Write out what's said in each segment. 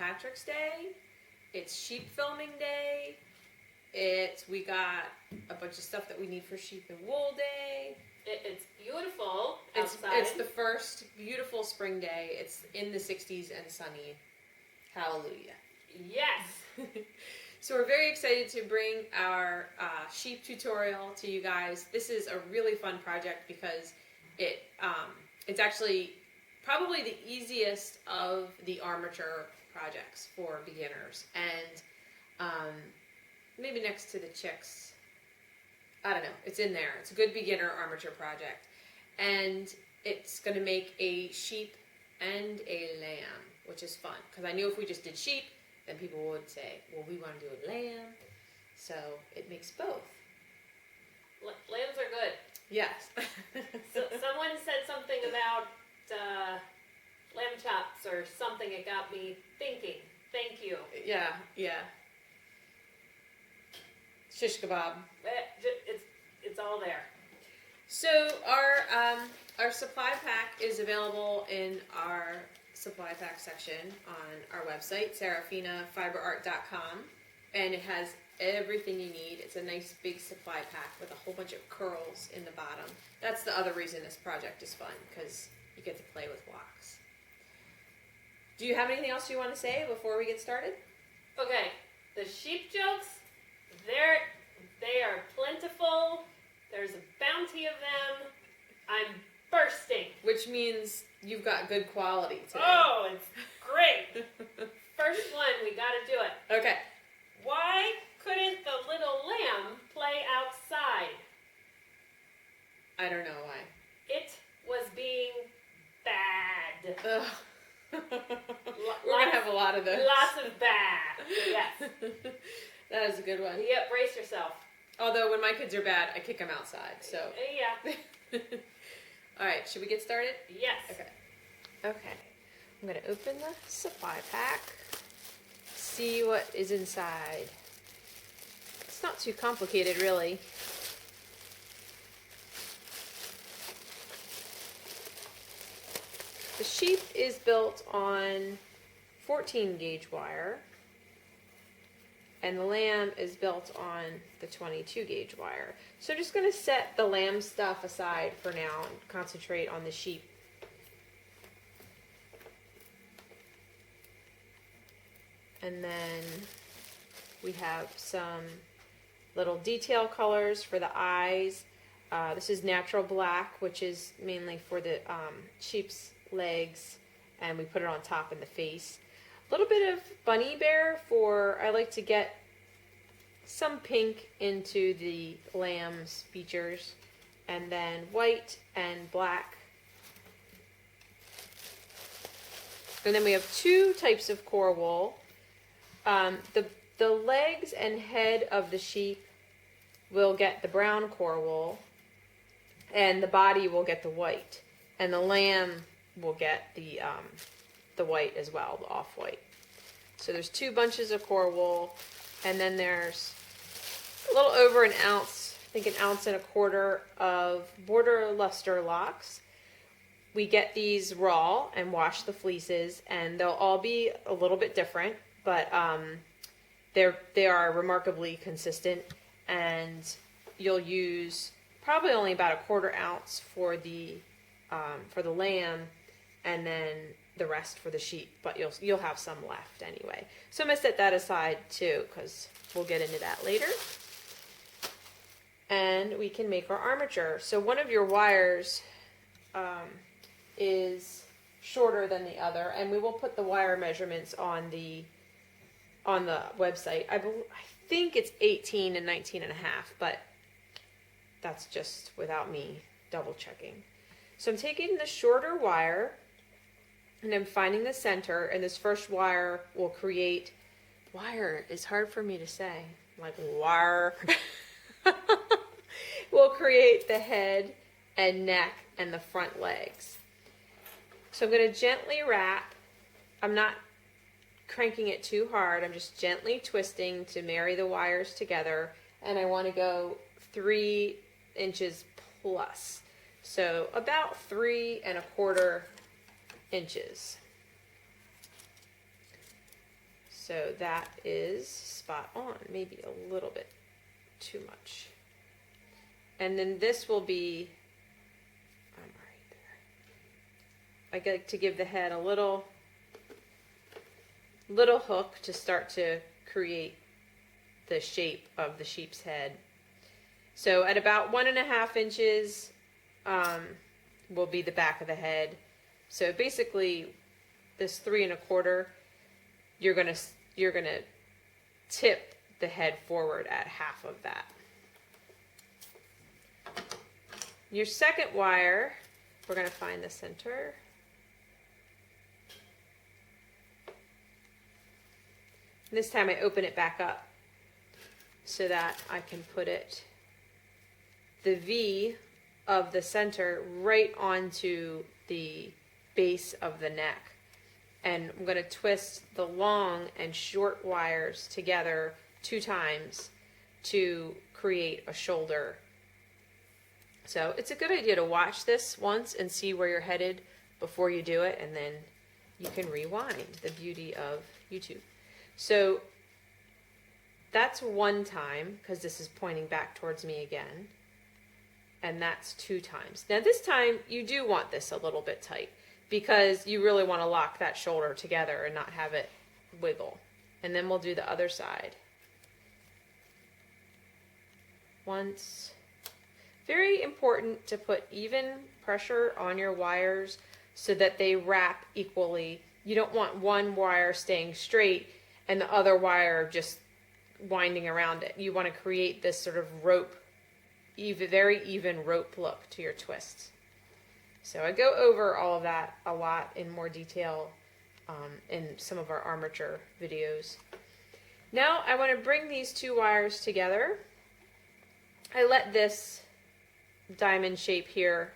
Patrick's Day. It's sheep filming day. We got a bunch of stuff that we need for sheep and wool day. It's beautiful outside. It's the first beautiful spring day. It's in the 60s and sunny. Hallelujah. Yes. So we're very excited to bring our sheep tutorial to you guys. This is a really fun project because it's actually probably the easiest of the armature projects for beginners. And maybe next to the chicks. I don't know. It's in there. It's a good beginner armature project. And it's going to make a sheep and a lamb, which is fun. Because I knew if we just did sheep, then people would say, well, we want to do a lamb. So it makes both. Lambs are good. Yes. So someone said something about lamb chops or something. It got me thinking. Thank you. Yeah. Shish kebab. It's all there. So our supply pack is available in our supply pack section on our website, sarafinafiberart.com, and it has everything you need. It's a nice big supply pack with a whole bunch of curls in the bottom. That's the other reason this project is fun, because you get to play with wax. Do you have anything else you want to say before we get started? Okay, the sheep jokes, they are plentiful. There's a bounty of them. I'm bursting. Which means you've got good quality today. Oh, it's great. First one, we got to do it. Okay. Why couldn't the little lamb play outside? I don't know why. It was being bad. Ugh. We're going to have a lot of those. Lots of bad. Yes. That is a good one. Yep, brace yourself. Although when my kids are bad, I kick them outside. So. Yeah. All right, should we get started? Yes. Okay. I'm going to open the supply pack. See what is inside. It's not too complicated, really. The sheep is built on 14 gauge wire, and the lamb is built on the 22 gauge wire. So I'm just going to set the lamb stuff aside for now and concentrate on the sheep. And then we have some little detail colors for the eyes. This is natural black, which is mainly for the sheep's legs, and we put it on top in the face. A little bit of bunny bear I like to get some pink into the lamb's features, and then white and black. And then we have two types of core wool. The legs and head of the sheep will get the brown core wool, and the body will get the white, and the lamb will get the white as well, the off-white. So there's two bunches of core wool, and then there's a little over an ounce, I think 1.25 ounces of border luster locks. We get these raw and wash the fleeces, and they'll all be a little bit different, but they are remarkably consistent, and you'll use probably only about 1/4 ounce for the lamb, and then the rest for the sheep, but you'll have some left anyway. So I'm going to set that aside too, because we'll get into that later. And we can make our armature. So one of your wires is shorter than the other, and we will put the wire measurements on the website. I think it's 18 and 19.5, but that's just without me double checking. So I'm taking the shorter wire, and I'm finding the center, and this first wire will create, wire is hard for me to say, like wire, will create the head and neck and the front legs. So I'm going to gently wrap. I'm not cranking it too hard. I'm just gently twisting to marry the wires together, and I want to go 3 inches plus. So about 3 1/4 inches. So that is spot on, maybe a little bit too much. And then this will be, right there. I like to give the head a little hook to start to create the shape of the sheep's head. So at about 1.5 inches will be the back of the head. So basically this 3 1/4, you're gonna tip the head forward at half of that. Your second wire, we're gonna find the center. And this time I open it back up so that I can put the V of the center right onto the base of the neck. And I'm going to twist the long and short wires together 2 times to create a shoulder. So it's a good idea to watch this once and see where you're headed before you do it, and then you can rewind. The beauty of YouTube. So that's 1 time, because this is pointing back towards me again. And that's 2 times. Now this time you do want this a little bit tight, because you really want to lock that shoulder together and not have it wiggle. And then we'll do the other side. Once. Very important to put even pressure on your wires so that they wrap equally. You don't want one wire staying straight and the other wire just winding around it. You want to create this sort of rope, very even rope look to your twists. So I go over all of that a lot in more detail in some of our armature videos. Now I want to bring these 2 wires together. I let this diamond shape here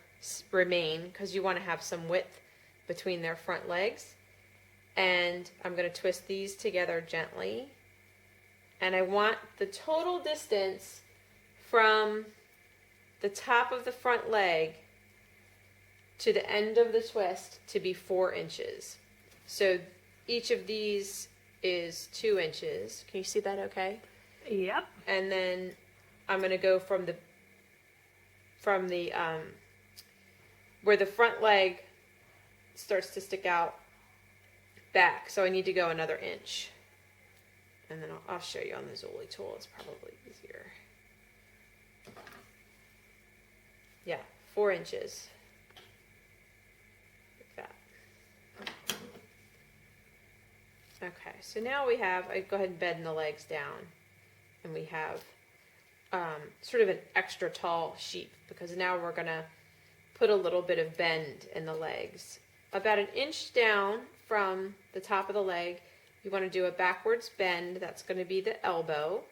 remain because you want to have some width between their front legs. And I'm going to twist these together gently. And I want the total distance from the top of the front leg to the end of the twist to be 4 inches. So each of these is 2 inches. Can you see that okay? Yep. And then I'm going to go from the where the front leg starts to stick out back. So I need to go another inch. And then I'll show you on the Renzulli tool. It's probably easier. Yeah, 4 inches. Like that. Okay, so now we have, I go ahead and bend the legs down. And we have sort of an extra tall sheep, because now we're going to put a little bit of bend in the legs. About 1 inch down from the top of the leg, you want to do a backwards bend. That's going to be the elbow.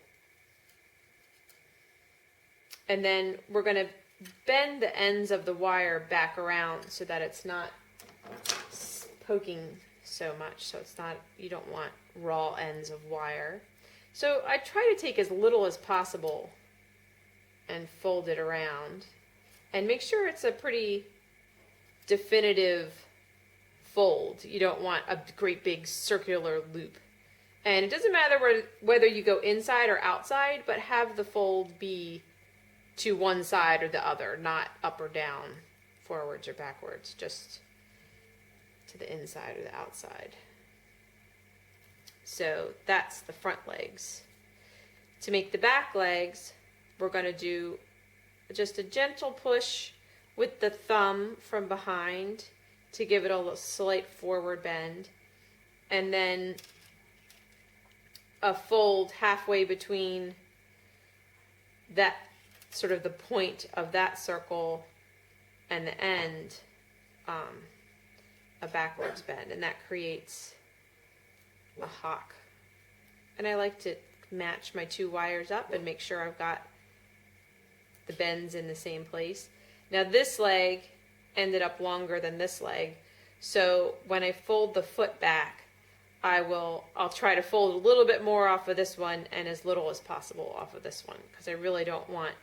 And then we're going to bend the ends of the wire back around so that it's not poking so much. So it's not, you don't want raw ends of wire. So I try to take as little as possible and fold it around. And make sure it's a pretty definitive fold. You don't want a great big circular loop. And it doesn't matter whether you go inside or outside, but have the fold be to one side or the other, not up or down, forwards or backwards, just to the inside or the outside. So that's the front legs. To make the back legs, we're going to do just a gentle push with the thumb from behind to give it a slight forward bend, and then a fold halfway between that sort of the point of that circle and the end, a backwards bend, and that creates a hawk. And I like to match my 2 wires up and make sure I've got the bends in the same place. Now this leg ended up longer than this leg, so when I fold the foot back, I'll try to fold a little bit more off of this one and as little as possible off of this one, because I really don't want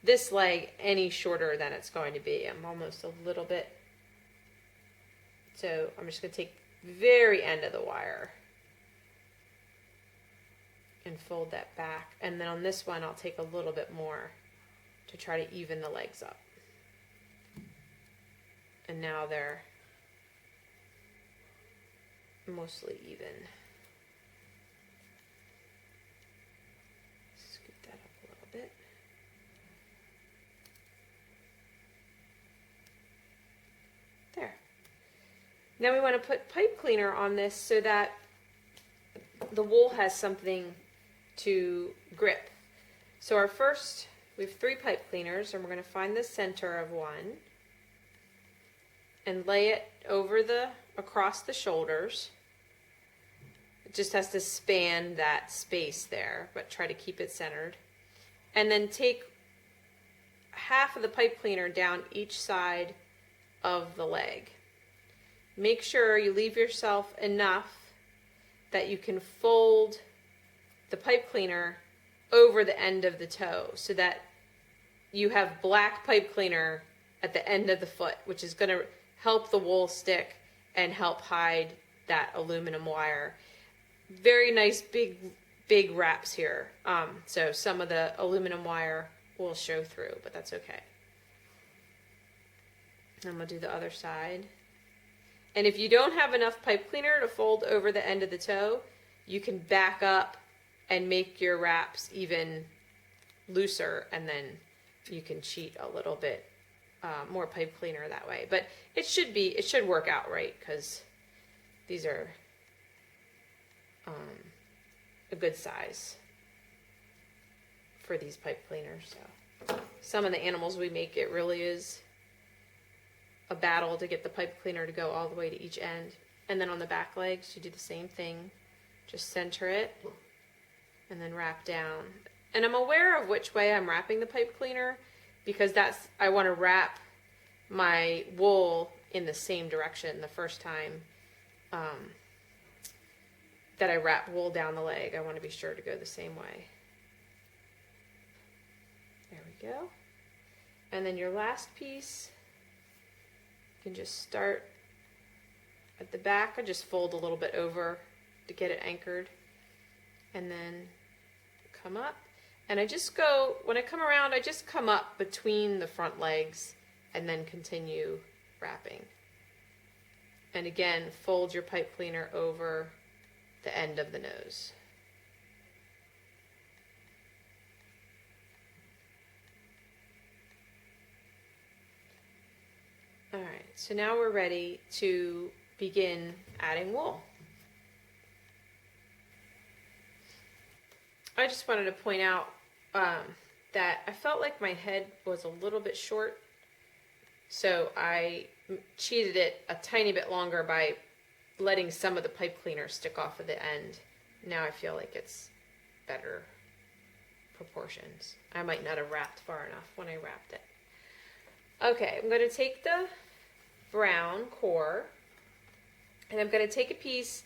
this leg any shorter than it's going to be. I'm almost a little bit, so I'm just going to take the very end of the wire and fold that back. And then on this one, I'll take a little bit more to try to even the legs up. And now they're mostly even. Scoot that up a little bit. There. Now we want to put pipe cleaner on this so that the wool has something to grip. So our first, we have 3 pipe cleaners, and we're going to find the center of one and lay it over across the shoulders. It just has to span that space there, but try to keep it centered. And then take half of the pipe cleaner down each side of the leg. Make sure you leave yourself enough that you can fold the pipe cleaner over the end of the toe so that you have black pipe cleaner at the end of the foot, which is going to help the wool stick and help hide that aluminum wire. Very nice big wraps here. So some of the aluminum wire will show through, but that's okay. I'm going to do the other side. And if you don't have enough pipe cleaner to fold over the end of the toe, you can back up and make your wraps even looser, and then you can cheat a little bit more pipe cleaner that way. But it should work out right, because these are a good size for these pipe cleaners. So some of the animals we make, it really is a battle to get the pipe cleaner to go all the way to each end. And then on the back legs, you do the same thing. Just center it and then wrap down. And I'm aware of which way I'm wrapping the pipe cleaner, because I want to wrap my wool in the same direction the first time that I wrap wool down the leg. I want to be sure to go the same way. There we go. And then your last piece, you can just start at the back. I just fold a little bit over to get it anchored, and then come up. And I just go, when I come around, I just come up between the front legs and then continue wrapping. And again, fold your pipe cleaner over the end of the nose. All right, so now we're ready to begin adding wool. I just wanted to point out that I felt like my head was a little bit short, so I cheated it a tiny bit longer by letting some of the pipe cleaner stick off of the end. Now I feel like it's better proportions. I might not have wrapped far enough when I wrapped it. Okay, I'm going to take the brown core, and I'm going to take a piece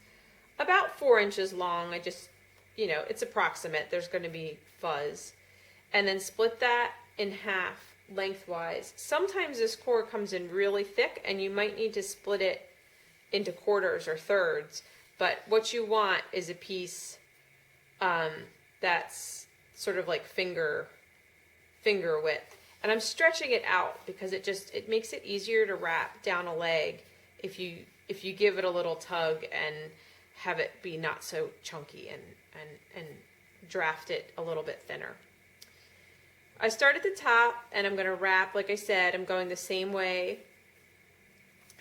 about 4 inches long. I just, it's approximate. There's going to be fuzz. And then split that in half lengthwise. Sometimes this core comes in really thick, and you might need to split it into quarters or thirds. But what you want is a piece that's sort of like finger width. And I'm stretching it out because it makes it easier to wrap down a leg if you give it a little tug and have it be not so chunky and draft it a little bit thinner. I start at the top, and I'm going to wrap, like I said, I'm going the same way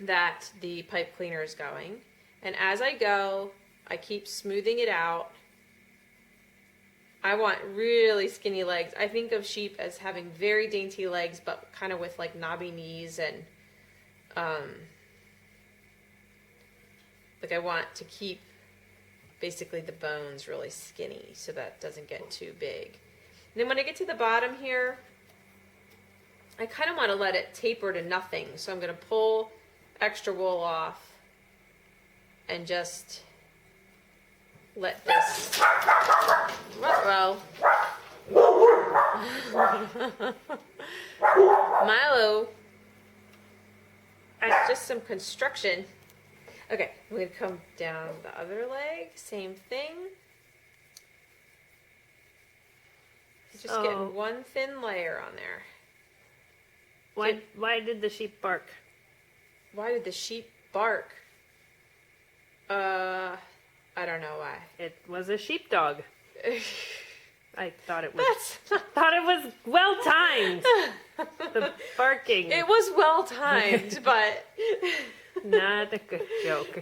that the pipe cleaner is going. And as I go, I keep smoothing it out. I want really skinny legs. I think of sheep as having very dainty legs, but kind of with like knobby knees, and like I want to keep basically the bones really skinny so that it doesn't get too big. And then when I get to the bottom here, I kind of want to let it taper to nothing. So I'm going to pull extra wool off and just let this, Milo, that's just some construction. Okay, I'm going to come down the other leg, same thing. Just getting one thin layer on there. Why did the sheep bark? Why did the sheep bark? I don't know why. It was a sheepdog. I thought it was. That's Thought it was well timed. The barking. It was well timed, but Not a good joke.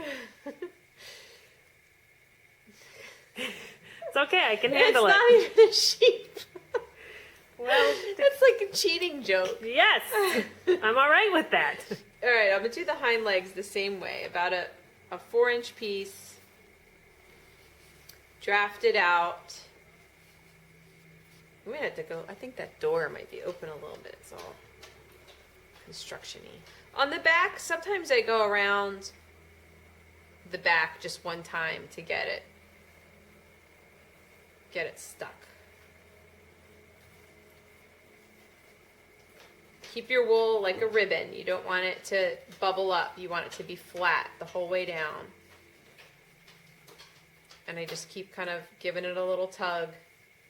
It's okay. I can handle it's it. not even a sheep. Well, It's like a cheating joke. yes, I'm all right with that. All right, I'm gonna do the hind legs the same way. About a 4-inch piece. Draft it out. We might have to go. I think that door might be open a little bit. It's all construction-y. On the back, sometimes I go around the back just one time to get it stuck. Keep your wool like a ribbon. You don't want it to bubble up. You want it to be flat the whole way down. And I just keep kind of giving it a little tug.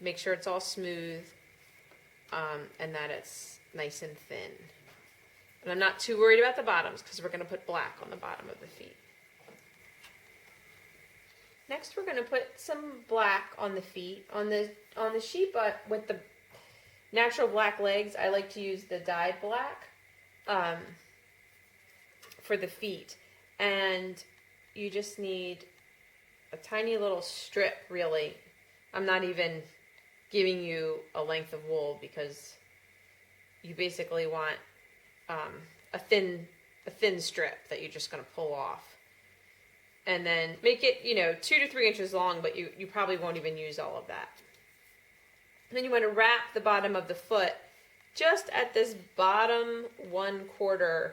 Make sure it's all smooth. And that it's nice and thin. And I'm not too worried about the bottoms because we're going to put black on the bottom of the feet. Next, we're going to put some black on the feet. On the sheep with the natural black legs, I like to use the dyed black for the feet. And you just need a tiny little strip, really. I'm not even giving you a length of wool because you basically want a thin strip that you're just going to pull off. And then make it, 2 to 3 inches long, but you probably won't even use all of that. And then you want to wrap the bottom of the foot just at this bottom 1/4.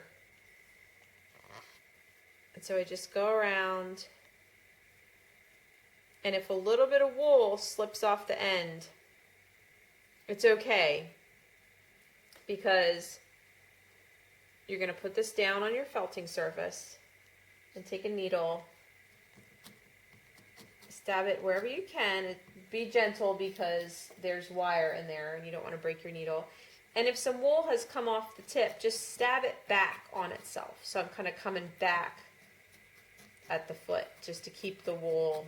And so I just go around. And if a little bit of wool slips off the end, it's okay. Because you're going to put this down on your felting surface and take a needle. Stab it wherever you can. Be gentle because there's wire in there and you don't want to break your needle. And if some wool has come off the tip, just stab it back on itself. So I'm kind of coming back at the foot just to keep the wool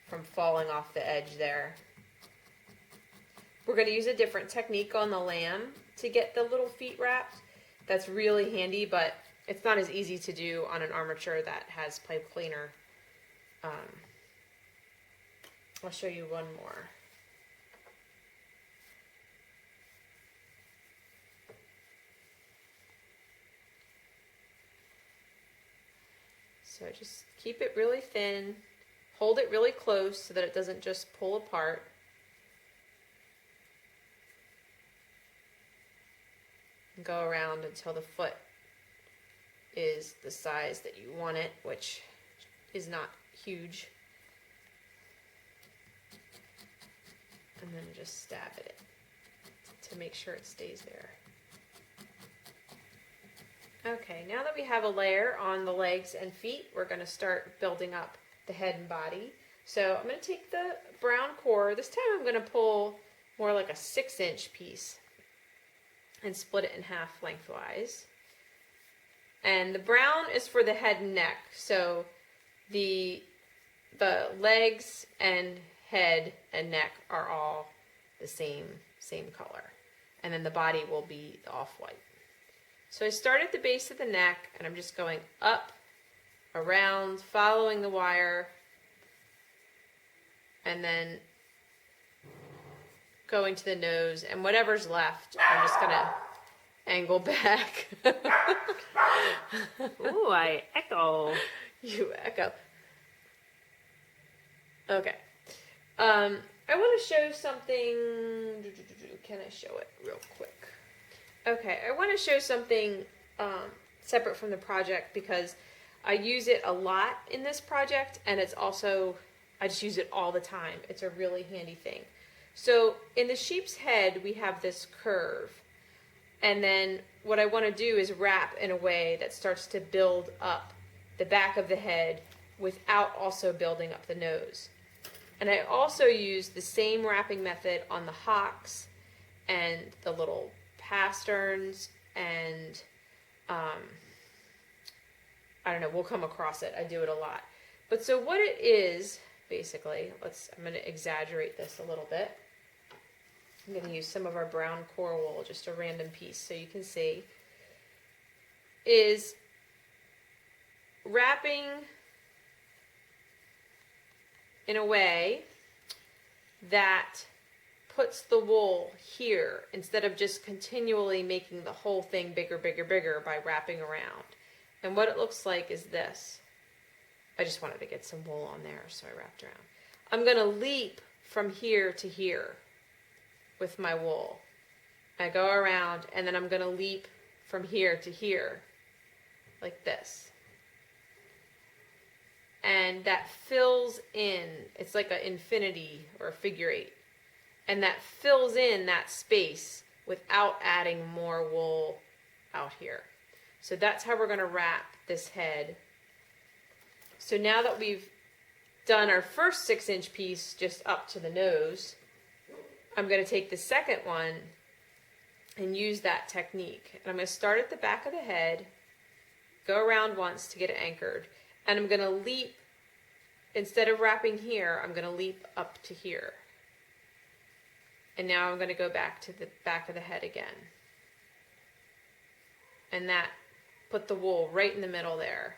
from falling off the edge there. We're going to use a different technique on the lamb to get the little feet wrapped. That's really handy, but it's not as easy to do on an armature that has pipe cleaner. I'll show you one more. So just keep it really thin, hold it really close so that it doesn't just pull apart. And go around until the foot is the size that you want it, which is not huge. And then just stab at it to make sure it stays there. Okay, now that we have a layer on the legs and feet, we're going to start building up the head and body. So I'm going to take the brown core. This time I'm going to pull more like a 6-inch piece and split it in half lengthwise. And the brown is for the head and neck. So the legs and head and neck are all the same color. And then the body will be off-white. So I start at the base of the neck and I'm just going up, around, following the wire, and then going to the nose, and whatever's left, I'm just gonna angle back. Ooh, I echo. You echo. Okay. I want to show something. Can I show it real quick? Okay, I want to show something separate from the project because I use it a lot in this project, and it's also, I just use it all the time. It's a really handy thing. So in the sheep's head, we have this curve. And then what I want to do is wrap in a way that starts to build up the back of the head without also building up the nose. And I also use the same wrapping method on the hocks and the little pasterns and I don't know, we'll come across it. I do it a lot. But so what it is, basically, I'm going to exaggerate this a little bit. I'm going to use some of our brown core wool, just a random piece so you can see, is wrapping in a way that puts the wool here instead of just continually making the whole thing bigger, bigger, bigger by wrapping around. And what it looks like is this. I just wanted to get some wool on there, so I wrapped around. I'm going to leap from here to here with my wool. I go around, and then I'm going to leap from here to here, like this. And that fills in, it's like an infinity or a figure eight. And that fills in that space without adding more wool out here. So that's how we're going to wrap this head. So now that we've done our first 6-inch piece just up to the nose, I'm going to take the second one and use that technique. And I'm going to start at the back of the head, go around once to get it anchored, and I'm going to leap, instead of wrapping here, I'm going to leap up to here. And now I'm going to go back to the back of the head again. And that put the wool right in the middle there.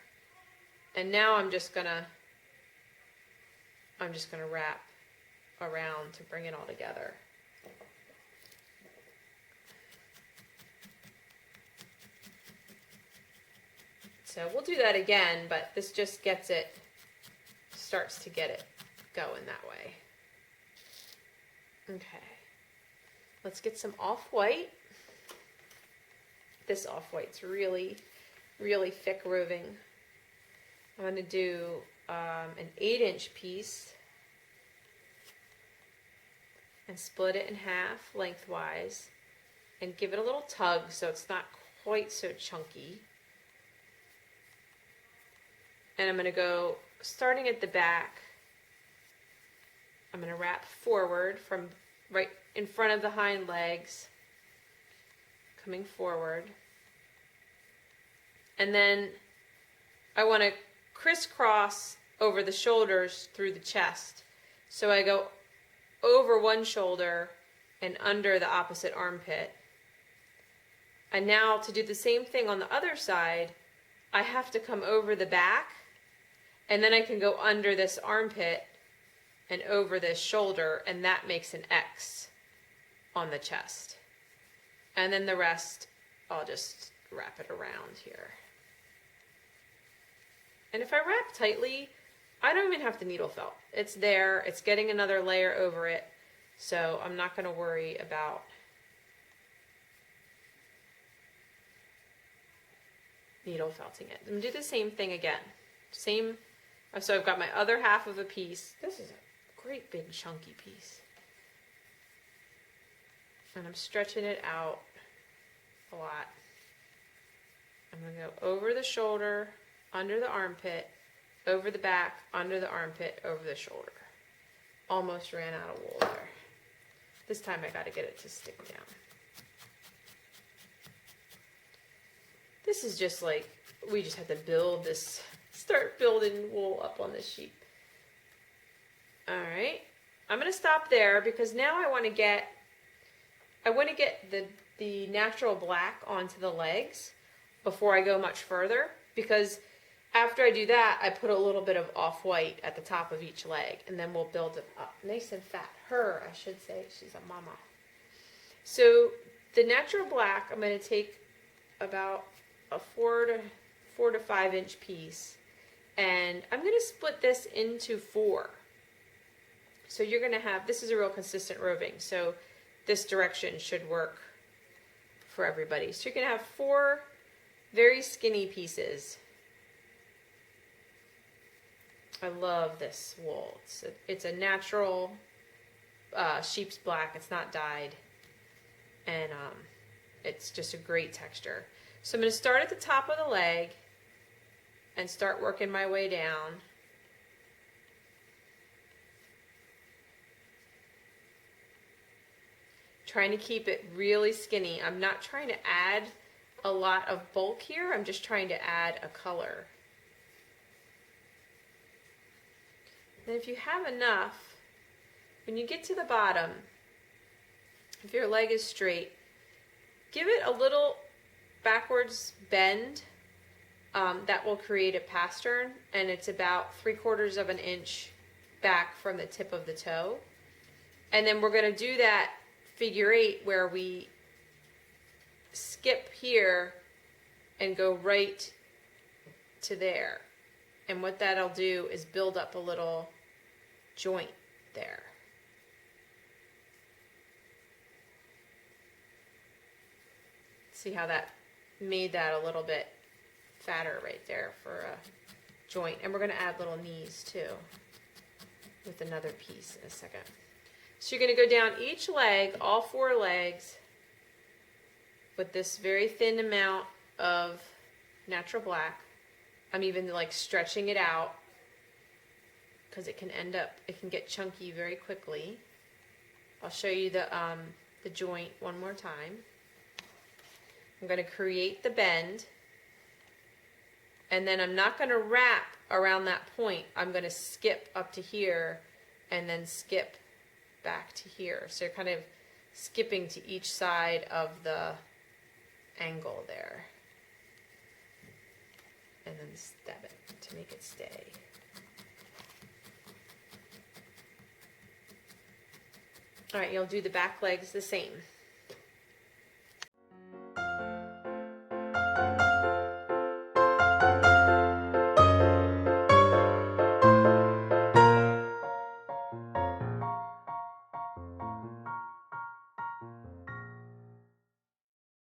And now I'm just going to wrap around to bring it all together. So we'll do that again, but this just starts to get it going that way. Okay. Let's get some off-white. This off-white's really, really thick roving. I'm going to do an 8-inch piece and split it in half lengthwise and give it a little tug so it's not quite so chunky. And I'm going to go, starting at the back, I'm going to wrap forward from right in front of the hind legs, coming forward. And then I want to crisscross over the shoulders through the chest. So I go over one shoulder and under the opposite armpit. And now to do the same thing on the other side, I have to come over the back, and then I can go under this armpit and over this shoulder, and that makes an X on the chest. And then the rest, I'll just wrap it around here. And if I wrap tightly, I don't even have to needle felt. It's there, it's getting another layer over it, so I'm not going to worry about needle felting it. I'm going to do the same thing again. So I've got my other half of a piece. This is a great big chunky piece. And I'm stretching it out a lot. I'm going to go over the shoulder, under the armpit, over the back, under the armpit, over the shoulder. Almost ran out of wool there. This time I got to get it to stick down. This is just like, we just had to build this, start building wool up on this sheep. All right, I'm going to stop there because now I want to get the natural black onto the legs before I go much further, because after I do that, I put a little bit of off-white at the top of each leg, and then we'll build it up. Nice and fat. Her, I should say. She's a mama. So the natural black, I'm going to take about a 4 to 5 inch piece, and I'm going to split this into 4. So you're going to have, this is a real consistent roving, so this direction should work for everybody. So you're going to have 4 very skinny pieces. I love this wool. It's a natural sheep's black. It's not dyed, and it's just a great texture. So I'm going to start at the top of the leg and start working my way down. Trying to keep it really skinny. I'm not trying to add a lot of bulk here. I'm just trying to add a color. And if you have enough, when you get to the bottom, if your leg is straight, give it a little backwards bend. That will create a pastern, and it's about 3/4 of an inch back from the tip of the toe. And then we're going to do that figure 8 where we skip here and go right to there. And what that'll do is build up a little joint there. See how that made that a little bit fatter right there for a joint. And we're going to add little knees too with another piece in a second. So you're going to go down each leg, all 4 legs, with this very thin amount of natural black. I'm even like stretching it out because it can get chunky very quickly. I'll show you the joint one more time. I'm going to create the bend, and then I'm not going to wrap around that point. I'm going to skip up to here and then skip back to here. So you're kind of skipping to each side of the angle there. And then stab it to make it stay. All right, you'll do the back legs the same.